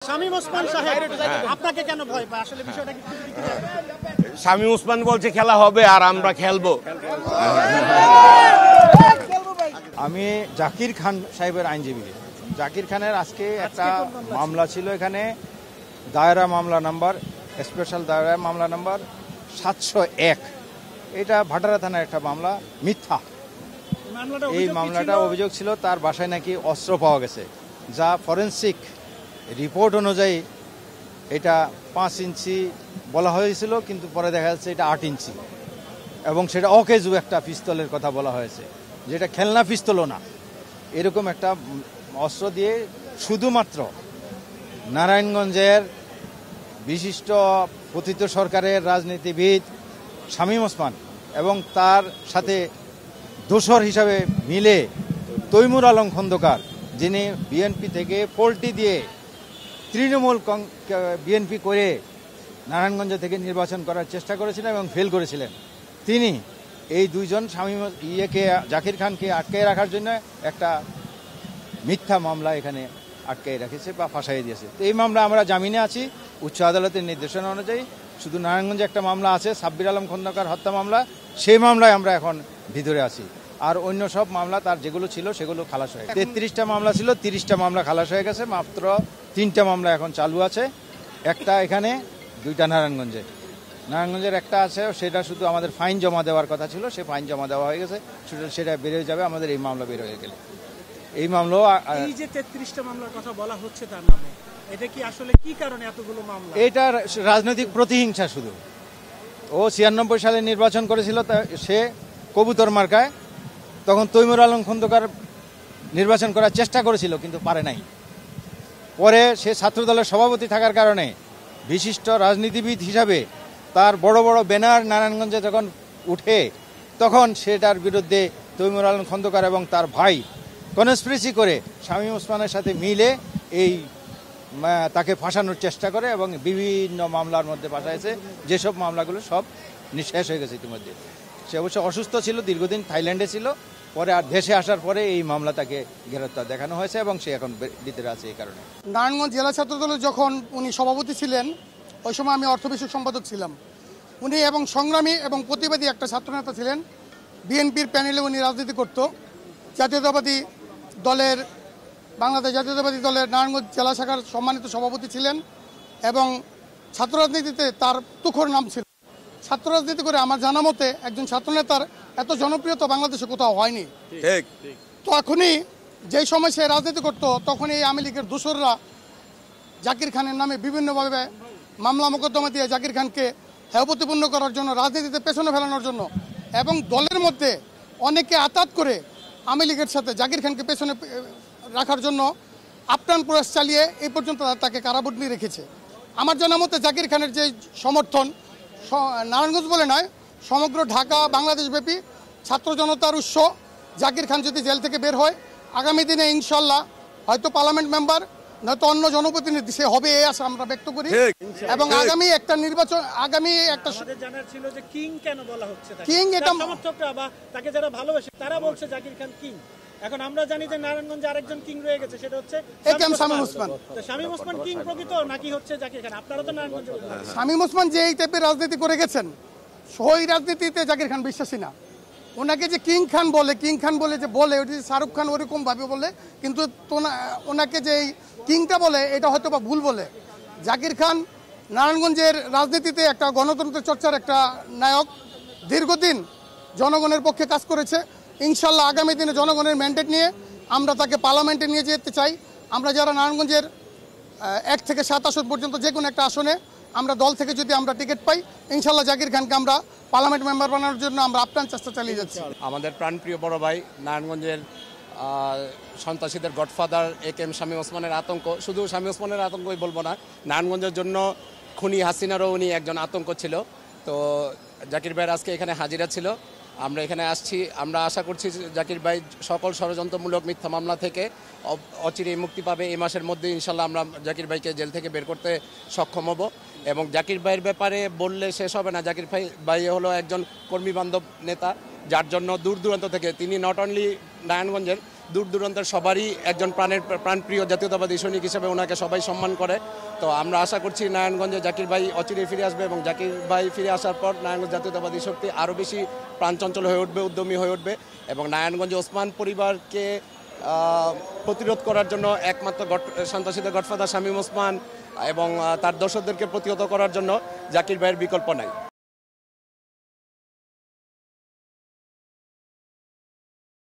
শামীম ওসমান সাহেব আপনাকে কেন ভয় পায় আসলে বিষয়টা কি? শামীম ওসমান বলছে খেলা হবে আর আমরা খেলবো। আমি জাকির খান সাহেবের আইনজীবী। জাকির খানের আজকে একটা মামলা ছিল এখানে, দায়রা মামলা নাম্বার, স্পেশাল দায়রা মামলা নাম্বার 701। এটা ভাটারা থানার একটা মামলা, মিথ্যা। এই মামলাটা অভিযোগ ছিল তার বাসায় নাকি অস্ত্র পাওয়া গেছে, যা ফরেন্সিক রিপোর্ট অনুযায়ী এটা 5 ইঞ্চি বলা হয়েছিল, কিন্তু পরে দেখা যাচ্ছে এটা 8 ইঞ্চি, এবং সেটা অকেজু একটা পিস্তলের কথা বলা হয়েছে, যেটা খেলনা পিস্তলও না। এরকম একটা অস্ত্র দিয়ে শুধুমাত্র নারায়ণগঞ্জের বিশিষ্ট পতিত সরকারের রাজনীতিবিদ শামীম ওসমান এবং তার সাথে দোসর হিসাবে মিলে তৈমুর আলম খন্দকার, যিনি বিএনপি থেকে পোল্টি দিয়ে তৃণমূল বিএনপি করে নারায়ণগঞ্জ থেকে নির্বাচন করার চেষ্টা করেছিলেন এবং ফেল করেছিলেন, তিনি এই দুইজন শামীম জাকির খানকে আটকে রাখার জন্য একটা মিথ্যা মামলা এখানে আটকে রেখেছে বা ফাঁসাই দিয়েছে। তো এই মামলা আমরা জামিনে আছি উচ্চ আদালতের নির্দেশনা অনুযায়ী। শুধু নারায়ণগঞ্জে একটা মামলা আছে, সাব্বির আলম খন্দকার হত্যা মামলা, সেই মামলায় আমরা এখন ভিতরে আছি। আর অন্য সব মামলা তার যেগুলো ছিল সেগুলো খালাস হয়ে গেছে। 33টা মামলা ছিল, 30টা মামলা খালাস হয়ে গেছে, মাত্র 3টা মামলা এখন চালু আছে। একটা এখানে, 2টা নারায়ণগঞ্জের একটা আছে, সেটা শুধু আমাদের ফাইন জমা দেওয়ার কথা ছিল, সে ফাইন জমা দেওয়া হয়ে গেছে, সেটা বেড়ে যাবে আমাদের এই মামলা বের হয়ে গেলে। এই মামলা, এই যে 33টা মামলার কথা বলা হচ্ছে তার নামে, এটা কি আসলে কি কারণে এতগুলো মামলা? এটা রাজনৈতিক প্রতিহিংসা শুধু। ও 96 সালে নির্বাচন করেছিল, সে কবুতর মার্কায়, তখন তৈমুর আলম খন্দকার নির্বাচন করার চেষ্টা করেছিল কিন্তু পারে নাই। পরে সে ছাত্রদলের সভাপতি থাকার কারণে বিশিষ্ট রাজনীতিবিদ হিসাবে তার বড় বড় ব্যানার নারায়ণগঞ্জে যখন উঠে, তখন সেটার বিরুদ্ধে তৈমুর আলম খন্দকার এবং তার ভাই কনস্পিরেসি করে শামীম ওসমানের সাথে মিলে এই তাকে ফাঁসানোর চেষ্টা করে এবং বিভিন্ন মামলার মধ্যে ফাঁসাইছে, যেসব মামলাগুলো সব শেষ হয়ে গেছে ইতিমধ্যে। সে অবশ্য অসুস্থ ছিল, দীর্ঘদিন থাইল্যান্ডে ছিল, পরে আর দেশে আসার পরে এই মামলা তাকে গ্রেপ্তার দেখানো হয়েছে এবং সে এখন ভিতরে আছে। এই কারণে নারায়ণগঞ্জ জেলা ছাত্রদলের যখন উনি সভাপতি ছিলেন, ওই সময় আমি অর্থ বিষয়ক সম্পাদক ছিলাম। উনি এবং সংগ্রামী এবং প্রতিবাদী একটা ছাত্রনেতা ছিলেন। বিএনপির প্যানেলে উনি রাজনীতি করত। জাতীয়তাবাদী দলের, বাংলাদেশ জাতীয়তাবাদী দলের নারায়ণগঞ্জ জেলা শাখার সম্মানিত সভাপতি ছিলেন এবং ছাত্র রাজনীতিতে তার তুখর নাম ছিল। ছাত্র রাজনীতি করে আমার জানা মতে একজন ছাত্রনেতার এত জনপ্রিয়তা বাংলাদেশে কোথাও হয়নি। তো এখনই যেই সময় সে রাজনীতি করত, তখন এই আওয়ামী লীগের দোসররা জাকির খানের নামে বিভিন্নভাবে মামলা মোকদ্দমা দিয়ে জাকির খানকে হেয় প্রতিপন্ন করার জন্য, রাজনীতিতে পেছনে ফেলানোর জন্য, এবং দলের মধ্যে অনেকে আতাত করে আওয়ামী লীগের সাথে জাকির খানকে পেছনে রাখার জন্য আপ্রাণ প্রয়াস চালিয়ে এই পর্যন্ত তাকে কারাবন্দী রেখেছে। আমার জানা মতে জাকির খানের যে সমর্থন, নারায়ণগঞ্জ বলে নয়, সমগ্র ঢাকা বাংলাদেশব্যাপী ছাত্র জনতার উৎস। জাকির খান যদি জেল থেকে বের হয়, আগামী দিনে ইনশাল্লাহ হয়তো পার্লামেন্ট মেম্বার, নয়তো অন্য জনপ্রতিনিধি সে হবে, এই আশা আমরা ব্যক্ত করি। এবং আগামী একটা নির্বাচন, আগামী একটা জানার ছিল যে কিং কেন বলা হচ্ছে, কিং, এটা সমর্থকরা বা তাকে যারা ভালোবাসে তারা বলছে জাকির খান কিং। এখন আমরা জানি যে নারায়ণগঞ্জে আরেকজন কিং রয়ে গেছে, সেটা হচ্ছে শামীম ওসমান। তো শামীম ওসমান কিং প্রকৃত নাকি হচ্ছে জাকির খান? আপনারা তো নারায়ণগঞ্জে শামীম ওসমান যে এই টাইপের রাজনীতি করে গেছেন, ওই রাজনীতিতে জাকির খান বিশ্বাসী না। ওনাকে যে কিং খান বলে যে বলে, ওটি শাহরুখ খান ওরকম ভাবে বলে, কিন্তু ওনাকে যে কিংটা বলে এটা হয়তো বা ভুল বলে। জাকির খান নারায়ণগঞ্জের রাজনীতিতে একটা গণতন্ত্র চর্চার একটা নায়ক, দীর্ঘদিন জনগণের পক্ষে কাজ করেছে। ইনশাল্লাহ আগামী দিনে জনগণের ম্যান্ডেট নিয়ে আমরা তাকে পার্লামেন্টে নিয়ে যেতে চাই। আমরা যারা নারায়ণগঞ্জের 1 থেকে 7 আসন পর্যন্ত যে কোনো একটা আসনে আমরা দল থেকে যদি আমরা টিকিট পাই, ইনশাল্লাহ জাকির খানকে আমরা পার্লামেন্ট মেম্বার বানানোর জন্য আমরা আপ্রাণ চেষ্টা চালিয়ে যাচ্ছি। আমাদের প্রাণপ্রিয় বড় ভাই নারায়ণগঞ্জের সন্ত্রাসীদের গডফাদার একেএম শামীম ওসমানের আতঙ্ক, শুধু শামীম ওসমানের আতঙ্কই বলবো না, নারায়ণগঞ্জের জন্য খুনি হাসিনারও উনি একজন আতঙ্ক ছিল। তো জাকির ভাইয়ের আজকে এখানে হাজিরা ছিল, আমরা এখানে আসছি। আমরা আশা করছি জাকির ভাই সকল ষড়যন্ত্রমূলক মিথ্যা মামলা থেকে অচিরেই মুক্তি পাবে। এই মাসের মধ্যে ইনশাল্লাহ আমরা জাকির ভাইকে জেল থেকে বের করতে সক্ষম হব। এবং জাকির ভাইয়ের ব্যাপারে বললে শেষ হবে না। জাকির ভাই হলো একজন কর্মী বান্ধব নেতা, যার জন্য দূর দূরান্ত থেকে তিনি নট অনলি নারায়ণগঞ্জের, দূর দূরান্তের সবারই একজন প্রাণপ্রিয় জাতীয়তাবাদী সৈনিক হিসেবে ওনাকে সবাই সম্মান করে। তো আমরা আশা করছি নারায়ণগঞ্জে জাকির ভাই অচিরেই ফিরে আসবে এবং জাকির ভাই ফিরে আসার পর নারায়ণগঞ্জ জাতীয়তাবাদী শক্তি আরও বেশি প্রাণচঞ্চল হয়ে উঠবে, উদ্যমী হয়ে উঠবে এবং নারায়ণগঞ্জে ওসমান পরিবারকে প্রতিরোধ করার জন্য একমাত্র সন্ত্রাসীদের গডফাদার শামীম ওসমান এবং তার দর্শকদেরকে প্রতিহত করার জন্য জাকির ভাইয়ের বিকল্প নাই।